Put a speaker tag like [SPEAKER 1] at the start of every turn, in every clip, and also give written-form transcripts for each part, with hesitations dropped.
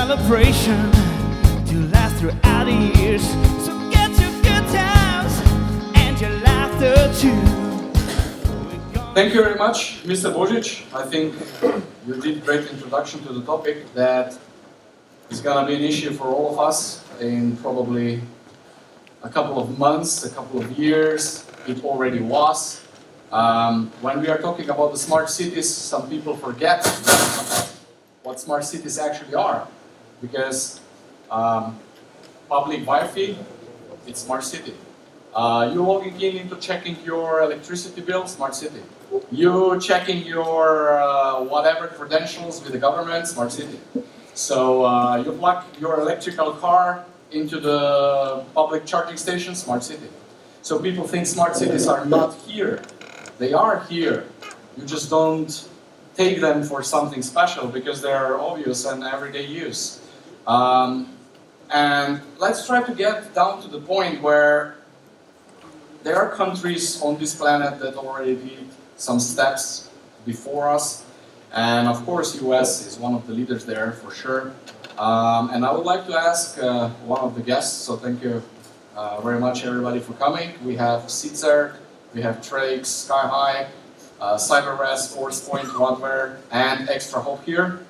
[SPEAKER 1] celebration to last throughout the years. So get your good times and your laughter too.
[SPEAKER 2] Thank you very much, Mr. Božić. I think you did a great introduction to the topic that is going to be an issue for all of us in probably a couple of months, a couple of years. It already was. When we are talking about the smart cities, some people forget what smart cities actually are. Because public Wi-Fi, it's smart city. You logging in into checking your electricity bill, smart city. You checking your whatever credentials with the government, smart city. So you plug your electrical car into the public charging station, smart city. So people think smart cities are not here. They are here. You just don't take them for something special because they're obvious and everyday use. And let's try to get down to the point where there are countries on this planet that already did some steps before us. And of course, US is one of the leaders there for sure. And I would like to ask one of the guests, so thank you very much everybody for coming. We have SI-CERT, we have Trellix, SkyHigh, CyberRest, Forcepoint, Radware and ExtraHop here.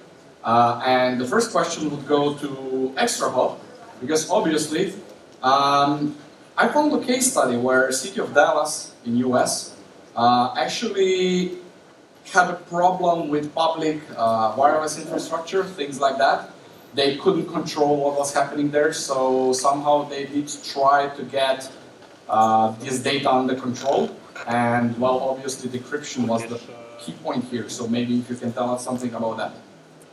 [SPEAKER 2] And the first question would go to ExtraHop, because obviously I found a case study where City of Dallas in US actually had a problem with public wireless infrastructure, things like that. They couldn't control what was happening there, so somehow they did try to get this data under control. And well, obviously decryption was the key point here, so maybe if you can tell us something about that.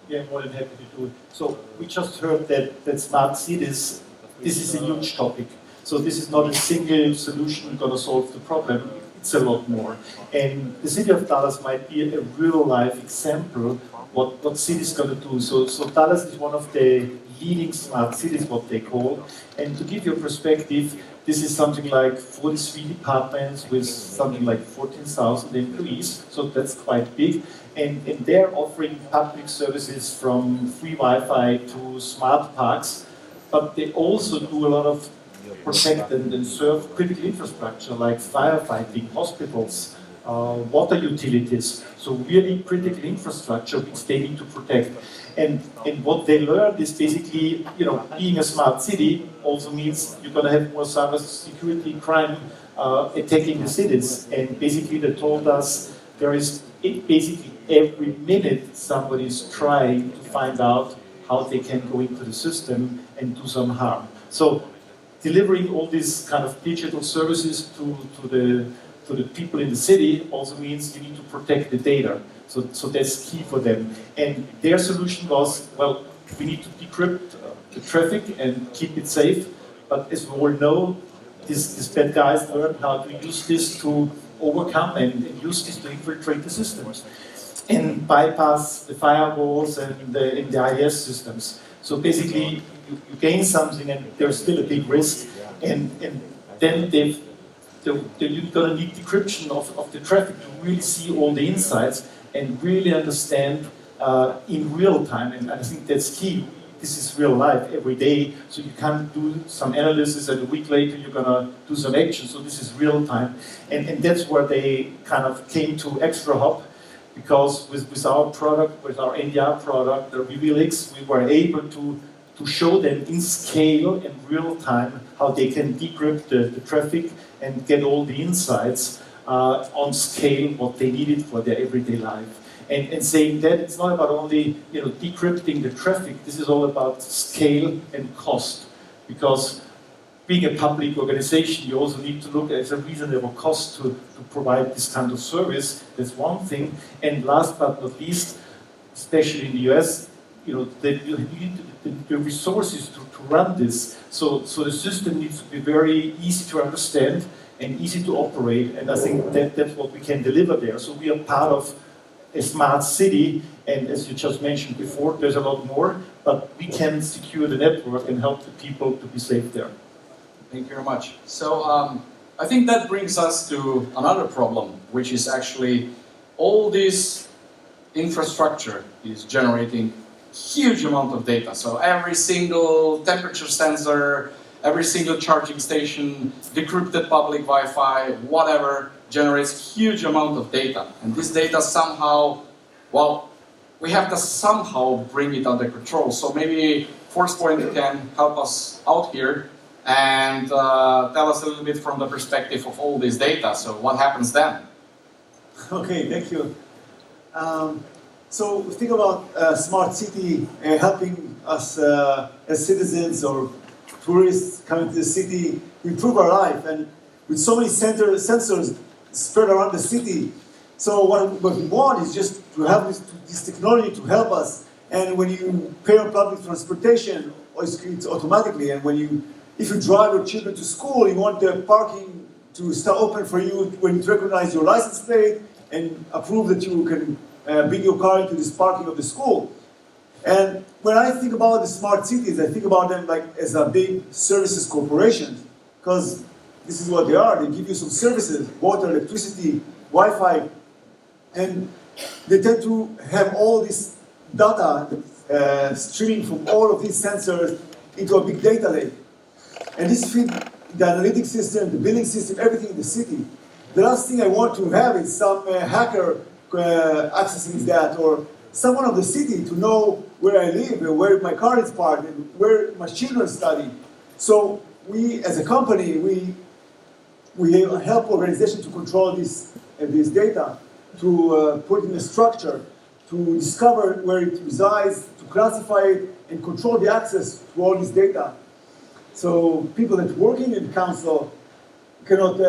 [SPEAKER 3] Yeah, more than happy to do it. So we just heard that smart cities, this is a huge topic. So this is not a single solution going to solve the problem, it's a lot more. And the city of Dallas might be a real-life example what cities going to do. So Dallas is one of the leading smart cities, what they call. And to give you a perspective, this is something like 43 departments with something like 14,000 employees, so that's quite big. And they're offering public services from free Wi-Fi to smart parks, but they also do a lot of protect and serve critical infrastructure like firefighting, hospitals, water utilities, so really critical infrastructure which they need to protect. And what they learned is basically, being a smart city also means you're going to have more cyber security crime attacking the cities. And basically they told us there is basically every minute somebody is trying to find out how they can go into the system and do some harm. So delivering all these kind of digital services to the people in the city also means you need to protect the data. So that's key for them. And their solution was, well, we need to decrypt the traffic and keep it safe. But as we all know, these bad guys learned how to use this to overcome and use this to infiltrate the systems and bypass the firewalls and the IS systems. So basically, you gain something and there's still a big risk. And then you're going to need decryption of the traffic to really see all the insights and really understand in real time. And I think that's key. This is real life every day. So you can't do some analysis and a week later you're going to do some action. So this is real time. And that's where they kind of came to ExtraHop, because with our product, with our NDR product, the Revealx, we were able to show them in scale and real time how they can decrypt the traffic and get all the insights on scale what they needed for their everyday life. And saying that it's not about only decrypting the traffic, this is all about scale and cost. Because being a public organization, you also need to look at a reasonable cost to provide this kind of service. That's one thing. And last but not least, especially in the US, you need the resources to run this. So the system needs to be very easy to understand and easy to operate. And I think that's what we can deliver there. So we are part of a smart city, and as you just mentioned before, there's a lot more, but we can secure the network and help the people to be safe there.
[SPEAKER 2] Thank you very much. So I think that brings us to another problem, which is actually all this infrastructure is generating huge amount of data. So every single temperature sensor, every single charging station, decrypted public Wi-Fi, whatever, generates huge amount of data. And this data somehow, well, we have to somehow bring it under control. So maybe Forcepoint can help us out here and tell us a little bit from the perspective of all this data. So what happens then?
[SPEAKER 4] Okay, thank you. So think about smart city helping us as citizens or tourists coming to the city improve our life, and with so many sensors spread around the city. So what we want is just to have this technology to help us. And when you pay on public transportation, it's automatically. And if you drive your children to school, you want the parking to stay open for you when it recognizes your license plate and approve that you can bring your car into this parking of the school. And when I think about the smart cities, I think about them like as a big services corporations, because this is what they are. They give you some services, water, electricity, Wi-Fi, and they tend to have all this data streaming from all of these sensors into a big data lake. And this feeds the analytics system, the billing system, everything in the city. The last thing I want to have is some hacker accessing that, or someone of the city to know where I live, and where my car is parked, and where my children study. So we, as a company, we help organizations to control this data, to put in a structure, to discover where it resides, to classify it, and control the access to all this data. So people that working in council cannot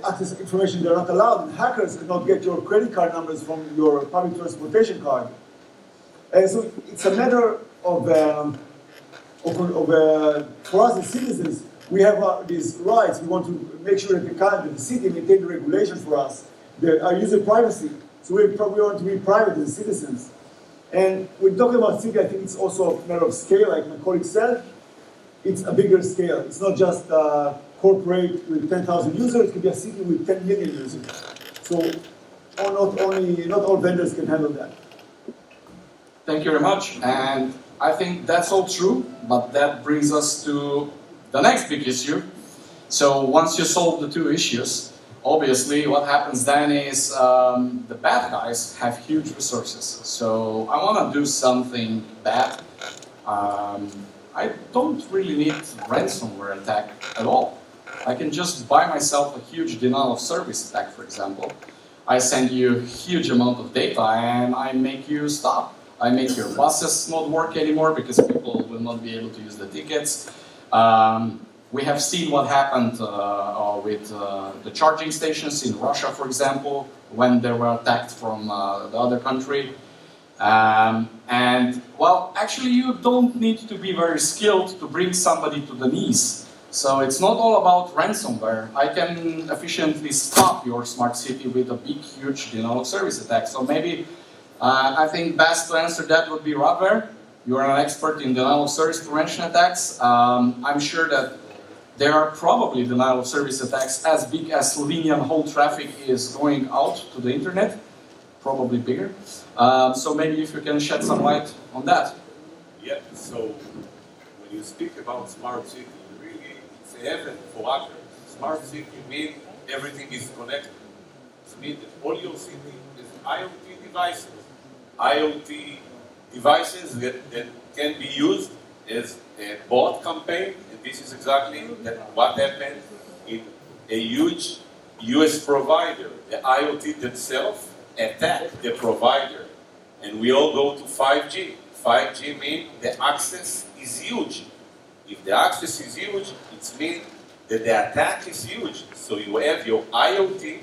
[SPEAKER 4] access information they're not allowed, and hackers cannot get your credit card numbers from your public transportation card. So it's a matter of for us as citizens, we have these rights. We want to make sure that the city maintain the regulation for us, our user privacy. So we want to be private as citizens. And when talking about city, I think it's also a matter of scale, like my colleague said. It's a bigger scale. It's not just a corporate with 10,000 users. It could be a city with 10 million users. So not all vendors can handle that.
[SPEAKER 2] Thank you very much. And I think that's all true, but that brings us to the next big issue. So once you solve the two issues, obviously what happens then is the bad guys have huge resources. So I want to do something bad. I don't really need ransomware attack at all. I can just buy myself a huge denial of service attack, for example. I send you a huge amount of data and I make you stop. I make your buses not work anymore because people will not be able to use the tickets. We have seen what happened with the charging stations in Russia, for example, when they were attacked from the other country. And, well, actually you don't need to be very skilled to bring somebody to the knees. So it's not all about ransomware. I can efficiently stop your smart city with a big, huge denial of service attack. So maybe, I think best to answer that would be Radware. You are an expert in denial of service prevention attacks. I'm sure that there are probably denial of service attacks as big as Slovenian whole traffic is going out to the internet. Probably bigger. So maybe if you can shed some light on that.
[SPEAKER 5] Yeah, so when you speak about smart city, really it's heaven for hackers. Smart city means everything is connected. It means that all your city is IoT devices. IoT devices that can be used as a bot campaign, and this is exactly what happened in a huge US provider. The IoT themselves attack the provider, and we all go to 5G. 5G means the access is huge. If the access is huge, it means that the attack is huge. So you have your IoT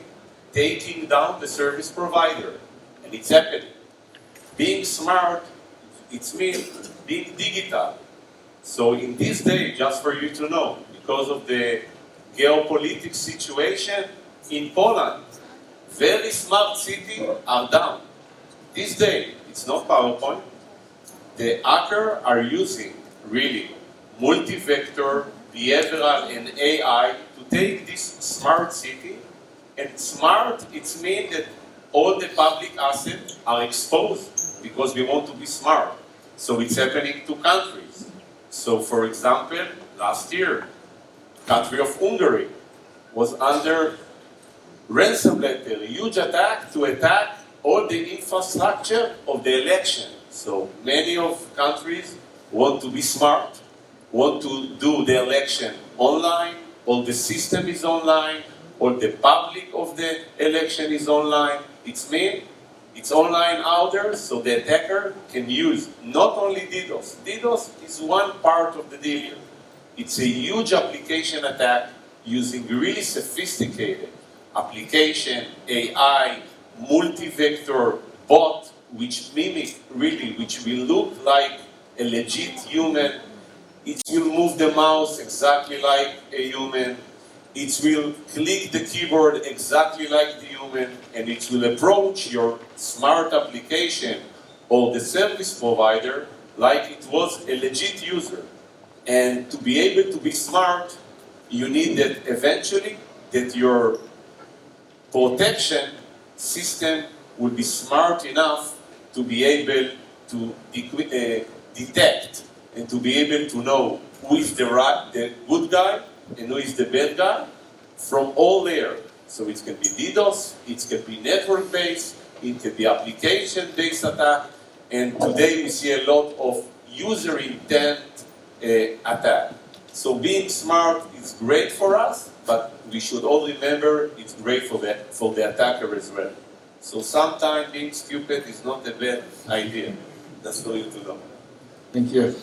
[SPEAKER 5] taking down the service provider, and it's happening. Being smart, it means being digital. So in this day, just for you to know, because of the geopolitical situation in Poland, very smart cities are down. This day, it's not PowerPoint. The hackers are using really multi-vector, behavioral, and AI to take this smart city. And smart, it means that all the public assets are exposed because we want to be smart. So it's happening to countries. So for example, last year, country of Hungary was under ransom letter, a huge attack to attack all the infrastructure of the election. So many of countries want to be smart, want to do the election online, all the system is online, all the public of the election is online. It's online out there, so the attacker can use not only DDoS. DDoS is one part of the deal. It's a huge application attack using really sophisticated application, AI, multi-vector bot, which will look like a legit human. It will move the mouse exactly like a human. It will click the keyboard exactly like the human, and it will approach your smart application or the service provider like it was a legit user. And to be able to be smart, you need that eventually that your protection system will be smart enough to be able to detect and to be able to know who is the good guy and who is the bad guy from all layers. So it can be DDoS, it can be network-based, it can be application-based attack, and today we see a lot of user intent attack. So being smart is great for us, but we should all remember it's great for the attacker as well. So sometimes being stupid is not a bad idea. That's for you to know.
[SPEAKER 2] Thank you.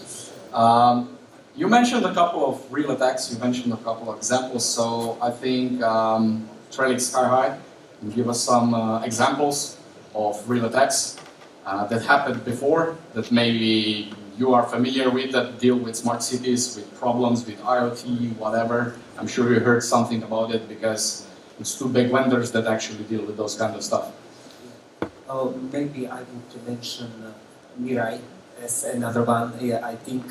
[SPEAKER 2] You mentioned a couple of real attacks, you mentioned a couple of examples, so I think Trellix Sky High can give us some examples of real attacks that happened before, that maybe you are familiar with, that deal with smart cities, with problems with IoT, whatever. I'm sure you heard something about it because it's two big vendors that actually deal with those kind of stuff.
[SPEAKER 6] Maybe I would mention Mirai as another one. I think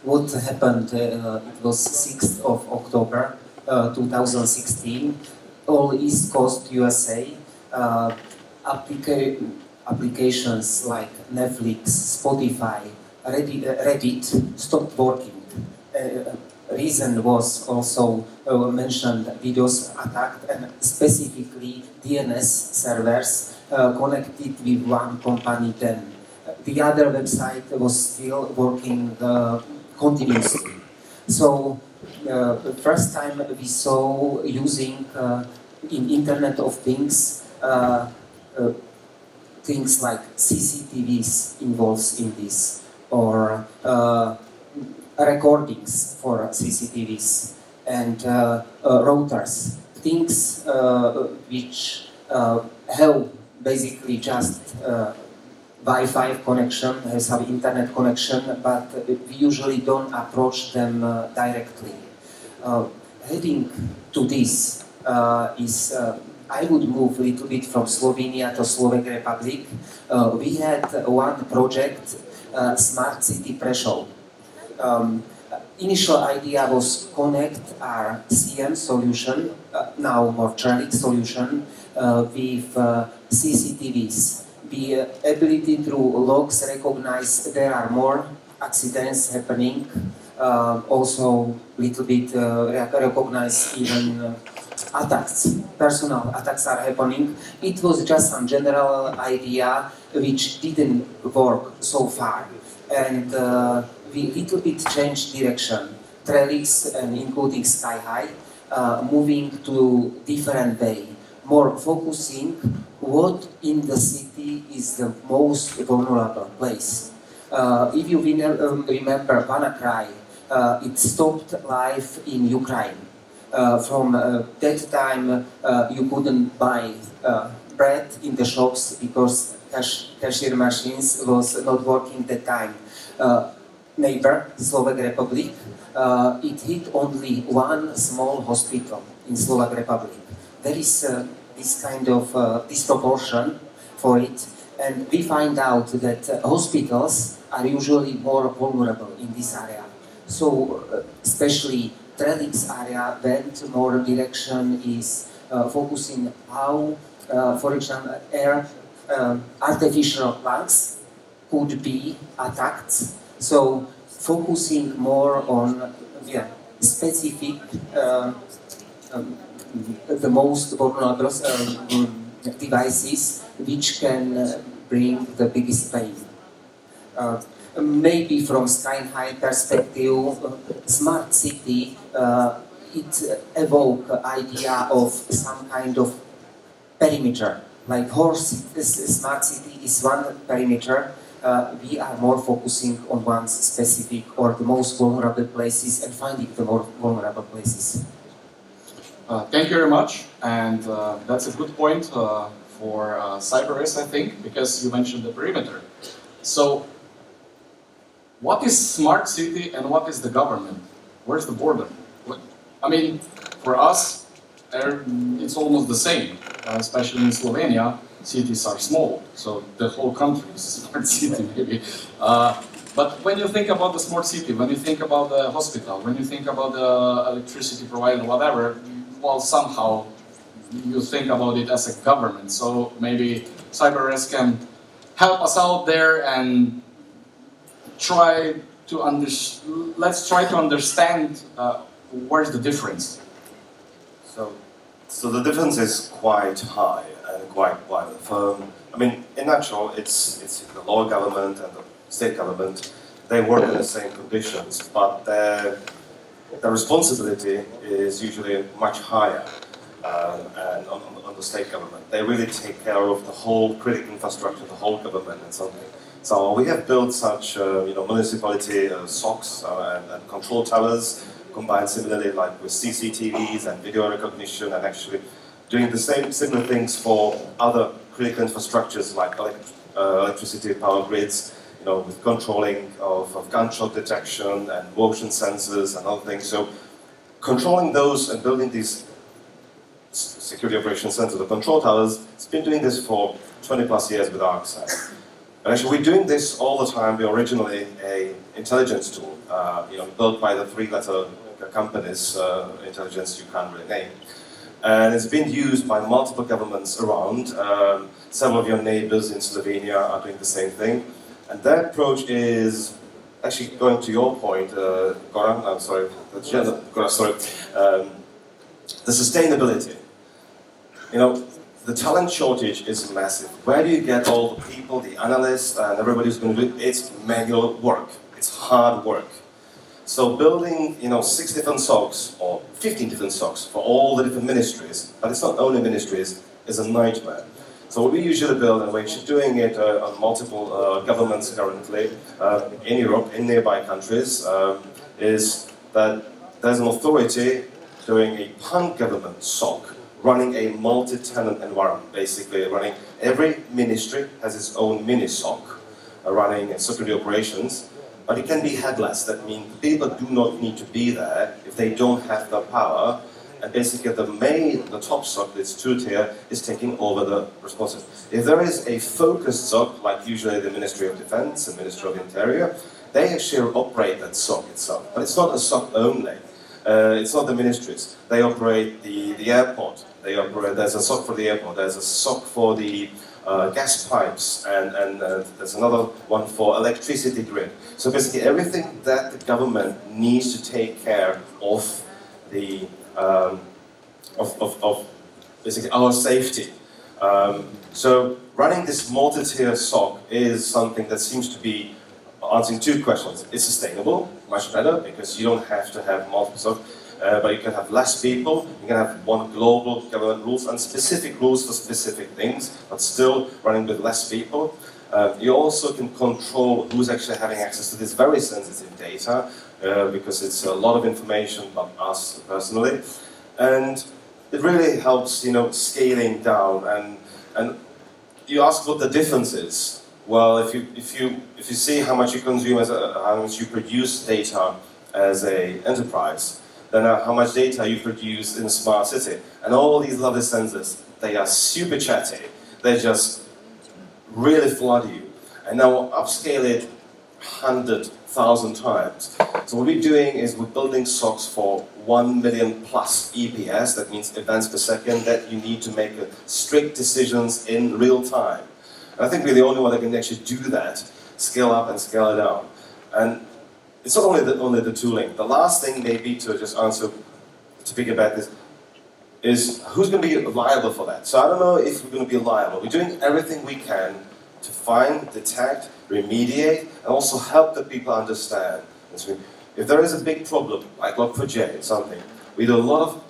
[SPEAKER 6] what happened, it was 6th of October 2016, all East Coast USA, applications like Netflix, Spotify, Reddit stopped working. Reason was also mentioned DDoS attack, and specifically DNS servers connected with one company then. The other website was still working continuously. So the first time we saw using in Internet of Things things like CCTVs involved in this, or recordings for CCTVs, and routers, things which have basically just Wi-Fi connection, have some internet connection, but we usually don't approach them directly. Heading to this is, I would move a little bit from Slovenia to Slovak Republic. We had one project, Smart City Prešov. Initial idea was connect our CM solution, now more Trellix solution, with CCTVs. The ability through logs recognize there are more accidents happening, also little bit recognize even attacks, personal attacks are happening. It was just some general idea which didn't work so far, and we little bit changed direction. Trellix and including Sky High, moving to different way, more focusing what in the city is the most vulnerable place. If you remember WannaCry, it stopped life in Ukraine. From that time, you couldn't buy bread in the shops because cashier machines was not working that time. Neighbor, Slovak Republic, it hit only one small hospital in Slovak Republic. There is this kind of disproportion for it, and we find out that hospitals are usually more vulnerable in this area. So, especially Trellix area went more direction is focusing how, for example, artificial lungs could be attacked. So focusing more on specific, the most vulnerable devices which can bring the biggest pain. Maybe from Sky perspective, smart city, it evoke idea of some kind of perimeter. Like smart city is one perimeter. We are more focusing on one specific or the most vulnerable places and finding the more vulnerable places.
[SPEAKER 2] Thank you very much, and that's a good point for CyberRisk, I think, because you mentioned the perimeter. So, what is smart city and what is the government? Where's the border? I mean, for us, it's almost the same, especially in Slovenia. Cities are small, so the whole country is a smart city, maybe. But when you think about the smart city, when you think about the hospital, when you think about the electricity provider, whatever, well, somehow you think about it as a government. So maybe CyberRisk can help us out there and let's try to understand where's the difference.
[SPEAKER 7] So the difference is quite high and quite wide. I mean, in natural, it's the local government and the state government. They work in the same conditions, but their responsibility is usually much higher. And on the state government, they really take care of the whole critical infrastructure, the whole government, and something. So we have built such, municipality SOCs and control towers, combined similarly like with CCTVs and video recognition, and actually doing the similar things for other critical infrastructures like electricity power grids, with controlling of gunshot detection and motion sensors and other things. So controlling those and building these security operations centers, the control towers, it's been doing this for 20 plus years with ArcSight. And actually, we're doing this all the time. We're originally an intelligence tool, built by the three-letter companies, intelligence you can't really name. And it's been used by multiple governments around. Several of your neighbors in Slovenia are doing the same thing. And their approach is, actually going to your point, Goran, I'm sorry, Goran, sorry, the sustainability. The talent shortage is massive. Where do you get all the people, the analysts, and everybody who's going to do it? It's manual work. It's hard work. So building, 6 different SOCs or 15 different SOCs for all the different ministries, but it's not only ministries, is a nightmare. So what we usually build, and we're actually doing it on multiple governments currently in Europe, in nearby countries, is that there's an authority doing a pan-government SOC, running a multi-tenant environment, basically running, every ministry has its own mini-SOC, running security operations, but it can be headless. That means people do not need to be there if they don't have the power, and basically the top SOC, this two-tier, is taking over the responsibility. If there is a focused SOC, like usually the Ministry of Defense and Ministry of Interior, they actually operate that SOC itself, but it's not a SOC only. It's not the ministries. They operate the airport. There's a SOC for the airport. There's a SOC for the gas pipes, and there's another one for electricity grid. So basically, everything that the government needs to take care of the of basically our safety. So running this multi-tier SOC is something that seems to be answering 2 questions. It's sustainable, much better, because you don't have to have multiple SOC, but you can have less people, you can have one global government rules and specific rules for specific things, but still running with less people. You also can control who's actually having access to this very sensitive data, because it's a lot of information about us personally. And it really helps, scaling down. And you ask what the difference is. Well, if you see how much you consume, how much you produce data as an enterprise, then how much data you produce in a smart city, and all these lovely sensors, they are super chatty. They just really flood you, and now we'll upscale it 100,000 times. So what we're doing is we're building SOCs for 1 million plus EPS. That means events per second that you need to make strict decisions in real time. I think we're the only one that can actually do that. scale up and scale it down. And it's not only the tooling. The last thing maybe to just answer, to piggyback this, is who's going to be liable for that? So I don't know if we're going to be liable. We're doing everything we can to find, detect, remediate, and also help the people understand. If there is a big problem, like Log4j or something, we do a lot of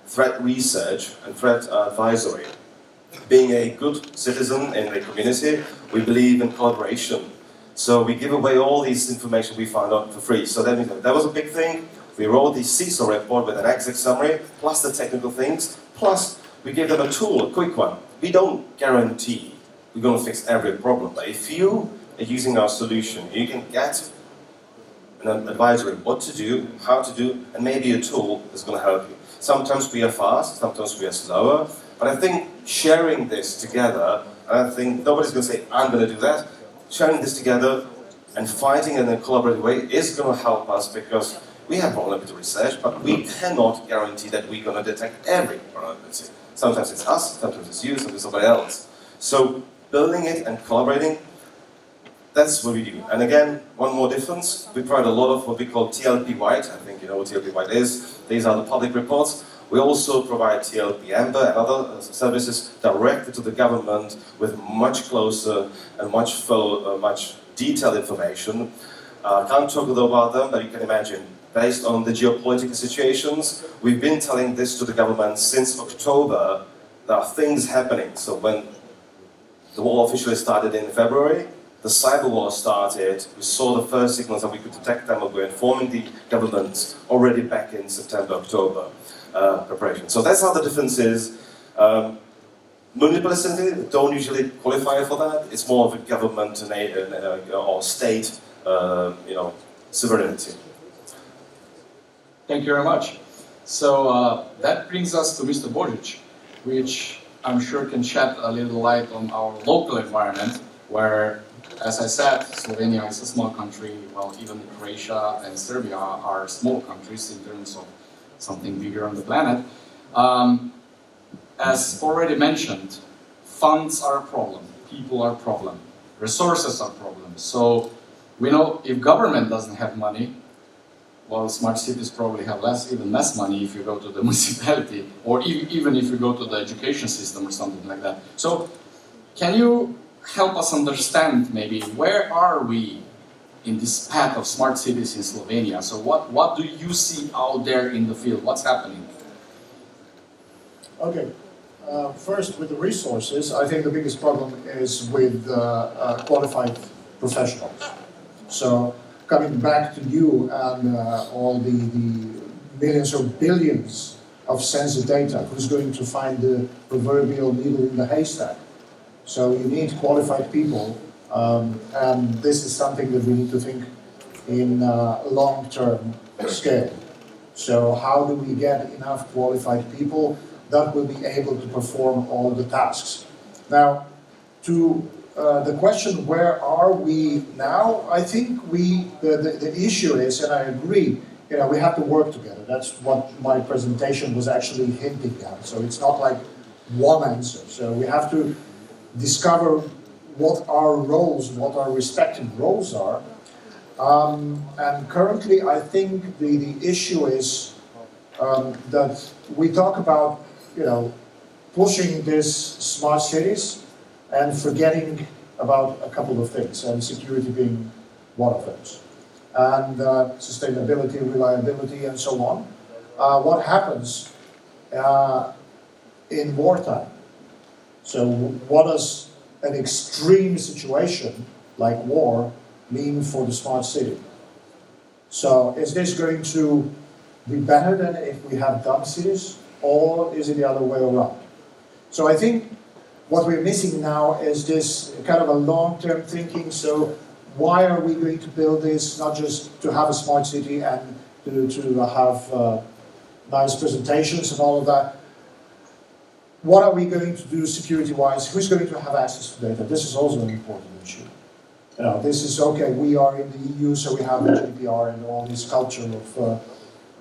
[SPEAKER 7] threat research and threat advisory. Being a good citizen in the community, we believe in collaboration. So we give away all this information we found out for free. So that was a big thing. We wrote the SI-CERT report with an exec summary, plus the technical things, plus we gave them a tool, a quick one. We don't guarantee we're going to fix every problem, but if you are using our solution, you can get an advisory what to do, how to do, and maybe a tool that's going to help you. Sometimes we are fast, sometimes we are slower, but I think sharing this together, and I think nobody's going to say, I'm going to do that. Sharing this together and fighting in a collaborative way is going to help us because we have vulnerability research, but we cannot guarantee that we're going to detect every vulnerability. Sometimes it's us, sometimes it's you, sometimes it's somebody else. So building it and collaborating, that's what we do. And again, one more difference, we provide a lot of what we call TLP White. I think you know what TLP White is. These are the public reports. We also provide TLP Amber and other services directly to the government with much closer and much detailed information. Can't talk about them, but you can imagine, based on the geopolitical situations, we've been telling this to the government since October. There are things happening. So when the war officially started in February, the cyber war started, we saw the first signals that we could detect them, and we're informing the government already back in September, October preparation. So that's how the difference is. Municipalities don't usually qualify for that. It's more of a government or state, sovereignty.
[SPEAKER 2] Thank you very much. So that brings us to Mr. Božić, which I'm sure can shed a little light on our local environment, where, as I said, Slovenia is a small country, while even Croatia and Serbia are small countries in terms of something bigger on the planet. As already mentioned, funds are a problem, people are a problem, resources are a problem. So we know if government doesn't have money, well, smart cities probably have even less money if you go to the municipality, or even if you go to the education system or something like that. So can you help us understand maybe where are we in this path of smart cities in Slovenia? So what do you see out there in the field? What's happening?
[SPEAKER 8] Okay. First, with the resources, I think the biggest problem is with qualified professionals. So coming back to you and all the millions or billions of sensor data, who's going to find the proverbial needle in the haystack? So you need qualified people, and this is something that we need to think in long-term scale. So how do we get enough qualified people that will be able to perform all the tasks? Now, to the question, where are we now? I think the issue is, and I agree, we have to work together. That's what my presentation was actually hinting at. So it's not like one answer. So we have to discover what our roles, what our respective roles are. And currently, I think the issue is that we talk about, pushing these smart cities and forgetting about a couple of things, and security being one of those, and sustainability, reliability, and so on. What happens in wartime? So what does an extreme situation like war mean for the smart city? So is this going to be better than if we have dumb cities, or is it the other way around? So I think what we're missing now is this kind of a long-term thinking. So why are we going to build this? Not just to have a smart city and to have nice presentations and all of that. What are we going to do security-wise? Who's going to have access to data? This is also an important issue. This is okay. We are in the EU, so we have the GDPR and all this culture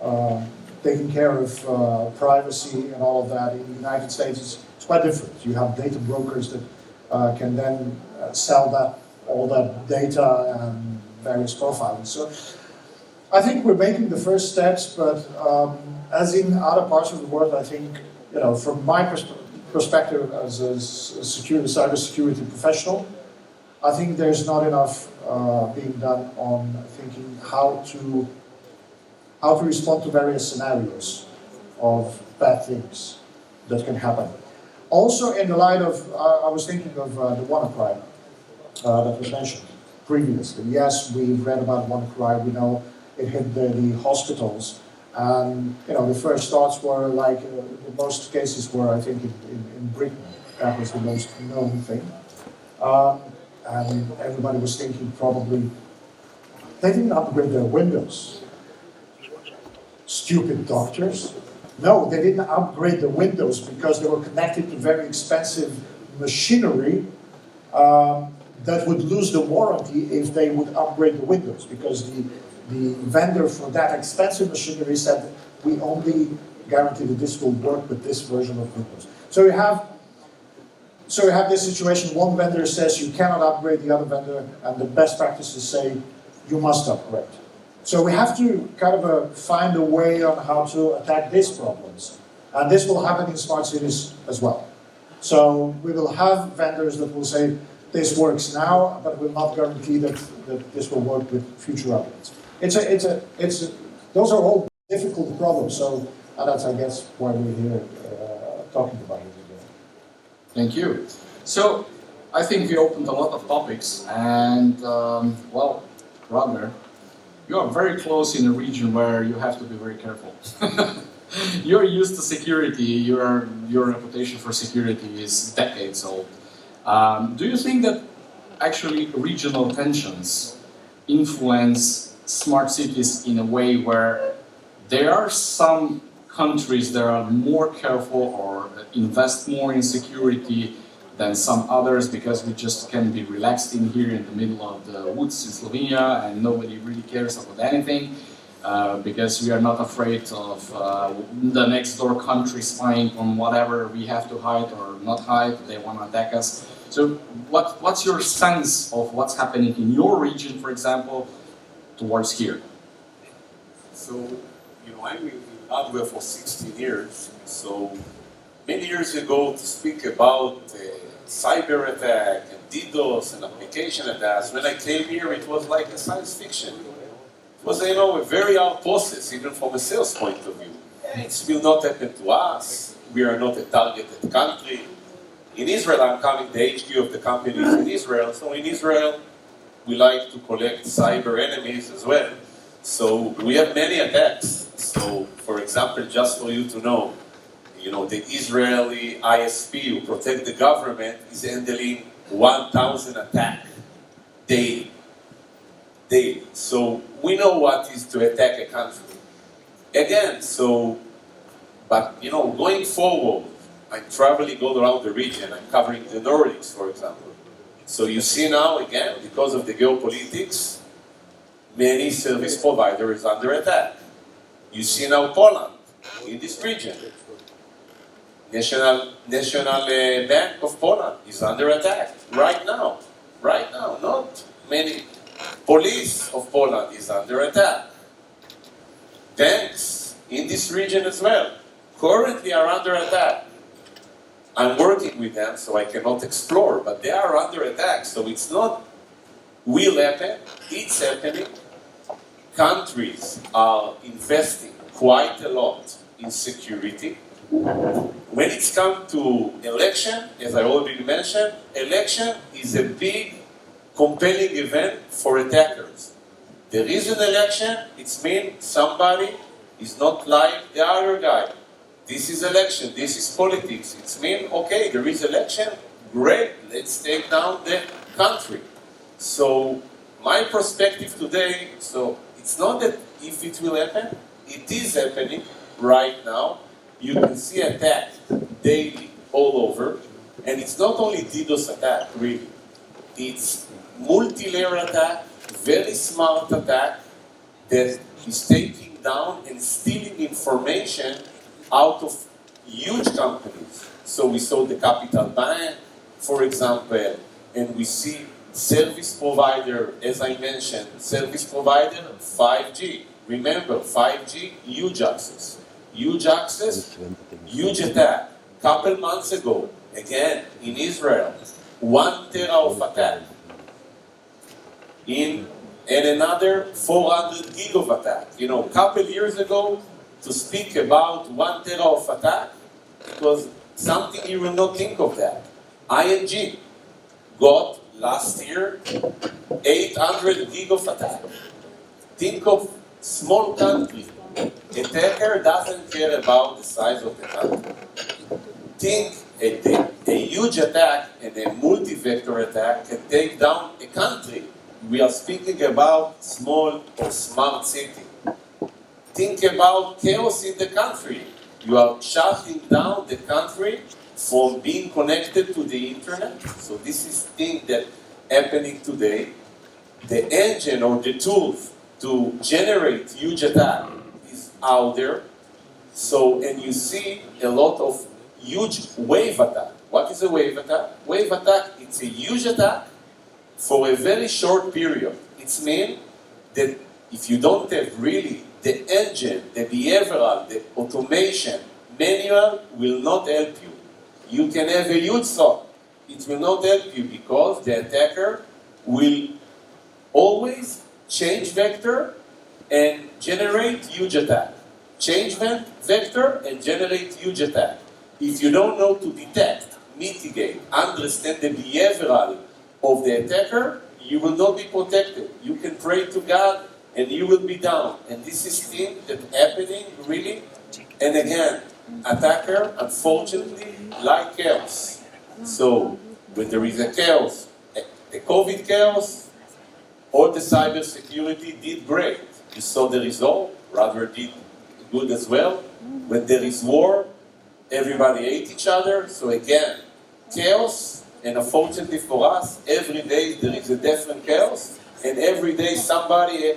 [SPEAKER 8] of taking care of privacy and all of that. In the United States, it's quite different. You have data brokers that can then sell that all that data and various profiling. So I think we're making the first steps, but as in other parts of the world, I think, from my perspective as a cybersecurity professional, I think there's not enough being done on thinking how to respond to various scenarios of bad things that can happen. Also, in the light of, I was thinking of the WannaCry that was mentioned previously. Yes, we've read about WannaCry. We know it hit the hospitals, and the first thoughts were like in most cases were, I think, in Britain. That was the most known thing, and everybody was thinking probably they didn't upgrade their Windows. Stupid doctors. No, they didn't upgrade the Windows because they were connected to very expensive machinery that would lose the warranty if they would upgrade the Windows, because the vendor for that expensive machinery said, we only guarantee that this will work with this version of Windows. So you have this situation, one vendor says you cannot upgrade the other vendor, and the best practices say you must upgrade. So we have to kind of find a way on how to attack these problems. And this will happen in smart cities as well. So we will have vendors that will say, this works now, but will not guarantee that this will work with future updates. Those are all difficult problems, so that's, I guess, why we're here talking about it again.
[SPEAKER 2] Thank you. So, I think we opened a lot of topics, and, well, Radware, you are very close in a region where you have to be very careful. You're used to security, your reputation for security is decades old. Do you think that actually regional tensions influence smart cities in a way where there are some countries that are more careful or invest more in security than some others because we just can be relaxed in here in the middle of the woods in Slovenia and nobody really cares about anything because we are not afraid of the next door country spying on whatever we have to hide or not hide, they want to attack us. So what's your sense of what's happening in your region, for example, towards here?
[SPEAKER 5] So, I'm in Radware for 16 years. So, many years ago, to speak about cyber attack and DDoS and application attacks, when I came here, it was like a science fiction. It was, a very hard process, even from a sales point of view. It will not happen to us. We are not a targeted country. In Israel, I'm coming, the HQ of the company is in Israel. So in Israel, we like to collect cyber enemies as well. So we have many attacks. So, for example, just for you to know, the Israeli ISP who protect the government is handling 1,000 attacks daily. So we know what is to attack a country. Again, but going forward, I'm traveling all around the region. I'm covering the Nordics, for example. So you see now, again, because of the geopolitics, many service providers are under attack. You see now Poland in this region. National Bank of Poland is under attack right now. Not many. Police of Poland is under attack. Banks in this region as well currently are under attack. I'm working with them, so I cannot explore, but they are under attack. So it's not will happen, it's happening. Countries are investing quite a lot in security. When it's come to election, as I already mentioned, election is a big, compelling event for attackers. There is an election, it means somebody is not like the other guy. This is election, this is politics. It means, okay, there is election, great, let's take down the country. So, my perspective today, it's not that if it will happen, it is happening right now. You can see attack daily all over. And it's not only DDoS attack, really. It's multi-layer attack, very smart attack that is taking down and stealing information out of huge companies. So we saw the Capital Bank, for example, and we see service provider, as I mentioned, service provider, 5G. Remember, 5G, huge access. Huge access, huge attack. Couple months ago, again, in Israel, 1 tera of attack. And another 400 gig of attack. You know, couple years ago, to speak about 1 tera of attack, it was something you will not think of that. ING got last year 800 gig of attack. Think of small country. Attacker doesn't care about the size of the country. Think a huge attack and a multi-vector attack can take down a country. We are speaking about small or smart city. Think about chaos in the country. You are shutting down the country from being connected to the internet. So this is thing that happening today. The engine or the tools to generate huge attack is out there. So, and you see a lot of huge wave attack. What is a wave attack? Wave attack, it's a huge attack for a very short period. It means that if you don't have really the engine, the behavioral, the automation, manual will not help you. You can have a huge thought. It will not help you because the attacker will always change vector and generate huge attack. Change vector and generate huge attack. If you don't know to detect, mitigate, understand the behavioral of the attacker, you will not be protected. You can pray to God and you will be down. And this is thing that happening really. And again, attacker, unfortunately, like chaos. So when there is a chaos, a COVID chaos, all the cybersecurity did great. You saw the result, Radware did good as well. When there is war, everybody hate each other. So again, chaos, and unfortunately for us, every day there is a different chaos, and every day somebody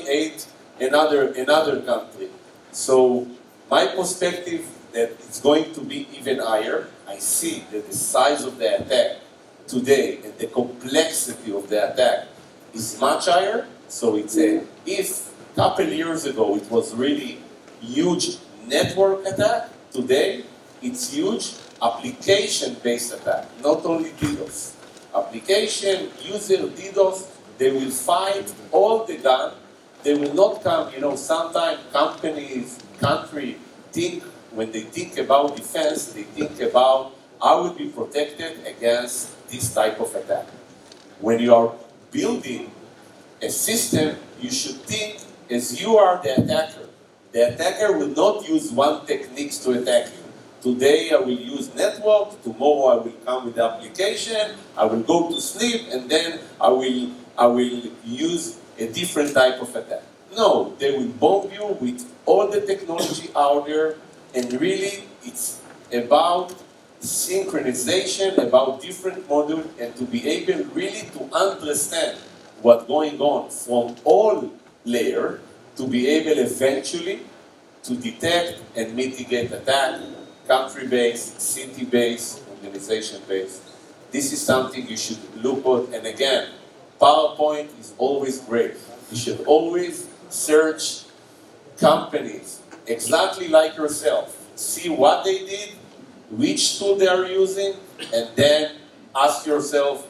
[SPEAKER 5] hate another country. So my perspective that it's going to be even higher. I see that the size of the attack today and the complexity of the attack is much higher. So it's if a couple years ago it was really huge network attack, today it's huge application-based attack, not only DDoS. Application, user, DDoS, they will fight all the gun. They will not come, sometimes companies, country think, when they think about defense, they think about how will be protected against this type of attack. When you are building a system, you should think as you are the attacker. The attacker will not use one technique to attack you. Today I will use network, tomorrow I will come with the application, I will go to sleep, and then I will use a different type of attack. No, they will bomb you with all the technology out there, and really it's about synchronization, about different modules, and to be able really to understand what's going on from all layers, to be able eventually to detect and mitigate attack, country-based, city-based, organization-based. This is something you should look at, and again, PowerPoint is always great. You should always search companies exactly like yourself. See what they did, which tool they are using, and then ask yourself,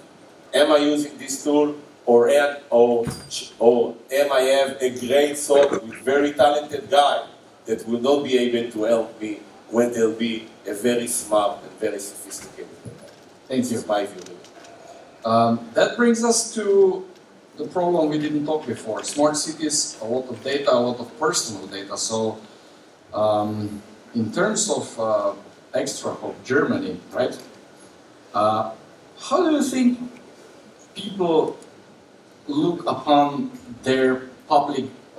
[SPEAKER 5] am I using this tool, or am I have a great thought with very talented guy that will not be able to help me when they'll be a very smart and very sophisticated guy.
[SPEAKER 2] Thank you.
[SPEAKER 5] This is my view.
[SPEAKER 2] That brings us to the problem we didn't talk before. Smart cities, a lot of data, a lot of personal data. So in terms of ExtraHop Germany, right? How do you think people look upon their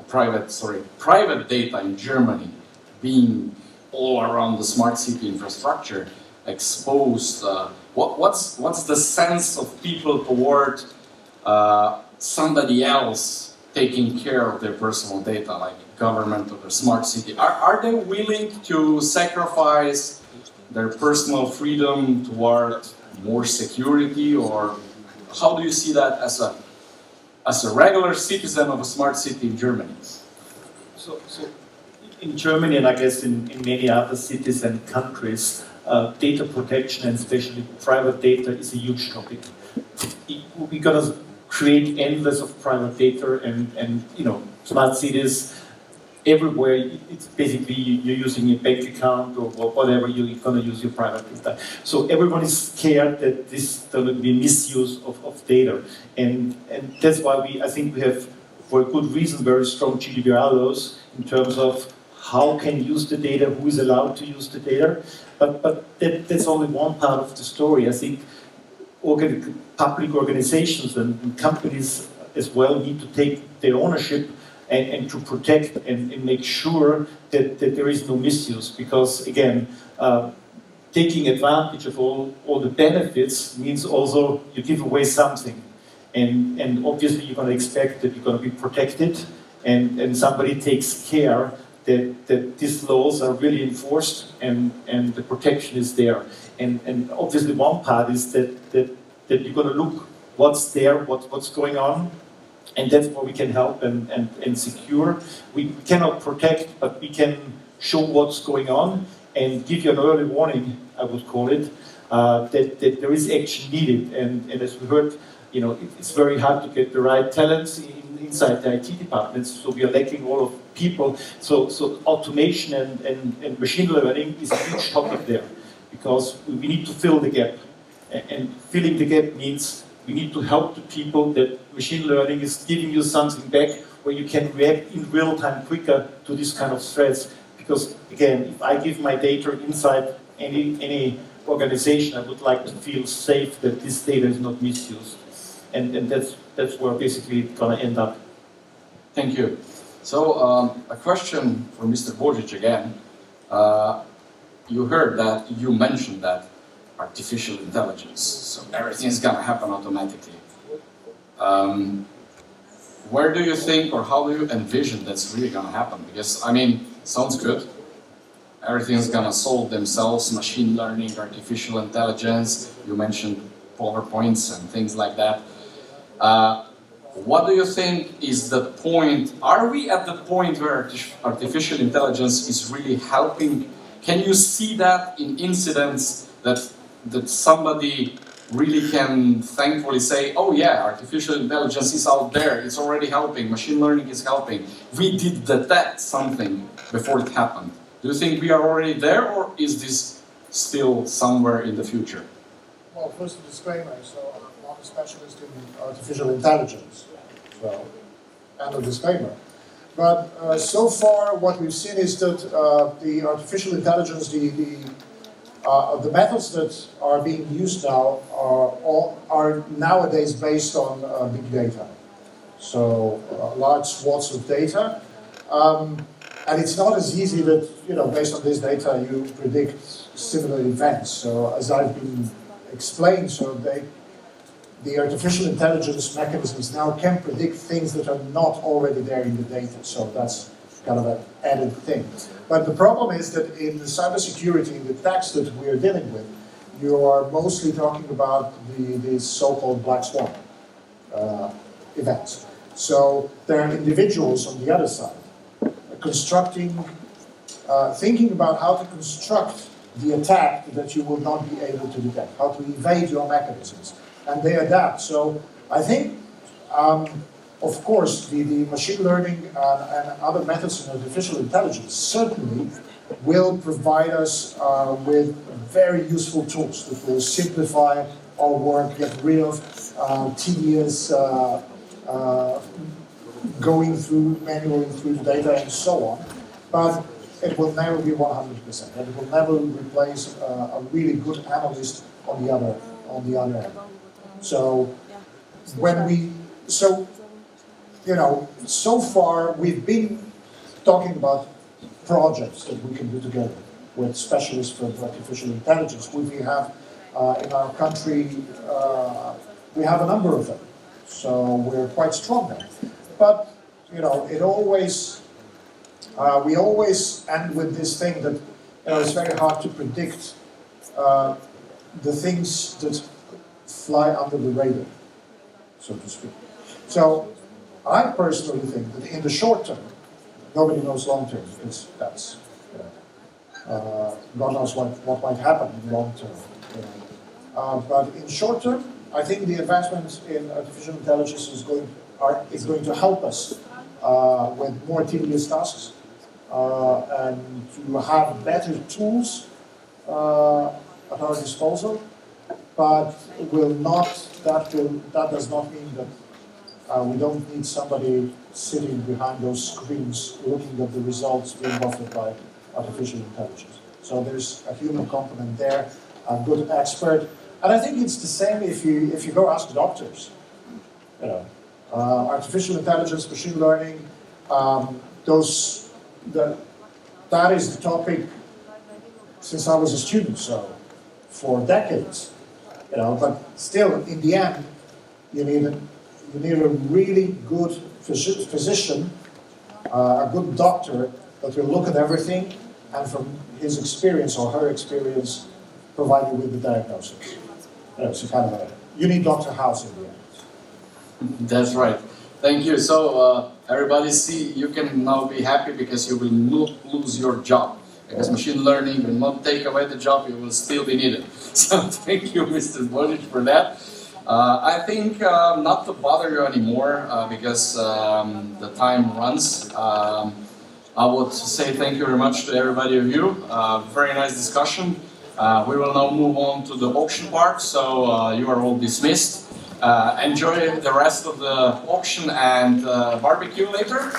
[SPEAKER 2] private data in Germany being all around the smart city infrastructure exposed? What's the sense of people toward somebody else taking care of their personal data, like government or the smart city? Are they willing to sacrifice their personal freedom toward more security, or how do you see that as a regular citizen of a smart city in Germany?
[SPEAKER 3] So in Germany, and I guess in many other cities and countries, data protection and especially private data is a huge topic. We're gonna create endless of private data and smart cities everywhere. It's basically you're using a bank account or whatever, you're gonna use your private data. So everyone is scared that there will be misuse of data. And that's why I think we have, for a good reason, very strong GDPR laws in terms of how can you use the data, who is allowed to use the data. But that's only one part of the story. I think public organizations and companies as well need to take their ownership and to protect and make sure that there is no misuse. Because again, taking advantage of all the benefits means also you give away something. And obviously you're going to expect that you're going to be protected and somebody takes care that these laws are really enforced and the protection is there. And obviously one part is that you're going to look what's there, what's going on, and that's where we can help and secure. We cannot protect, but we can show what's going on and give you an early warning, I would call it, that there is action needed. And as we heard, it's very hard to get the right talents inside the IT departments, so we are lacking all of people. So automation and machine learning is a huge topic there, because we need to fill the gap. And filling the gap means we need to help the people that machine learning is giving you something back where you can react in real time quicker to this kind of threats. Because again, if I give my data inside any organization, I would like to feel safe that this data is not misused. And that's where basically it's going to end up.
[SPEAKER 2] Thank you. So a question for Mr. Božić again. You heard that, you mentioned that artificial intelligence, so everything is going to happen automatically. Where do you think, or how do you envision that's really going to happen? Because, I mean, sounds good. Everything's going to solve themselves, machine learning, artificial intelligence. You mentioned PowerPoints and things like that. What do you think is the point? Are we at the point where artificial intelligence is really helping? Can you see that in incidents that somebody really can thankfully say, oh yeah, artificial intelligence is out there, it's already helping, machine learning is helping. We did detect something before it happened. Do you think we are already there, or is this still somewhere in the future?
[SPEAKER 8] Well, first a disclaimer, so I'm not a specialist in artificial intelligence, and a disclaimer. But so far what we've seen is that the artificial intelligence, the methods that are being used now are nowadays based on big data. So large swaths of data. And it's not as easy that, based on this data, you predict similar events. So as I've been explained, so the artificial intelligence mechanisms now can predict things that are not already there in the data. So that's kind of an added thing. But the problem is that in the cybersecurity, in the attacks that we are dealing with, you are mostly talking about the so-called black swan events. So there are individuals on the other side thinking about how to construct the attack that you will not be able to detect, how to evade your mechanisms, and they adapt. So I think, of course, the machine learning and other methods in artificial intelligence certainly will provide us with very useful tools that will simplify our work, get rid of tedious manually through the data and so on. But it will never be 100%. And it will never replace a really good analyst on the other end. So so far we've been talking about projects that we can do together with specialists for artificial intelligence. We have in our country, we have a number of them. So we're quite strong there. But it always we always end with this thing that it's very hard to predict the things that fly under the radar. so to speak. So I personally think that in the short term, nobody knows long term, because that's, God knows what might happen in long term. But in short term, I think the advancements in artificial intelligence is going to help us with more tedious tasks and to have better tools at our disposal. But that does not mean that we don't need somebody sitting behind those screens looking at the results being offered by artificial intelligence. So there's a human component there, a good expert. And I think it's the same if you go ask doctors. Artificial intelligence, machine learning, that is the topic since I was a student, so for decades. But still, in the end, you need a really good physician, a good doctor that will look at everything and from his experience or her experience provide you with the diagnosis. So kind of you need Dr. House in the end.
[SPEAKER 2] That's right. Thank you. So everybody see, you can now be happy because you will not lose your job. Because machine learning will not take away the job, you will still be needed. So thank you, Mr. Božić, for that. I think not to bother you anymore because the time runs. I would say thank you very much to everybody of you. Very nice discussion. We will now move on to the auction part, so you are all dismissed. Enjoy the rest of the auction and barbecue later.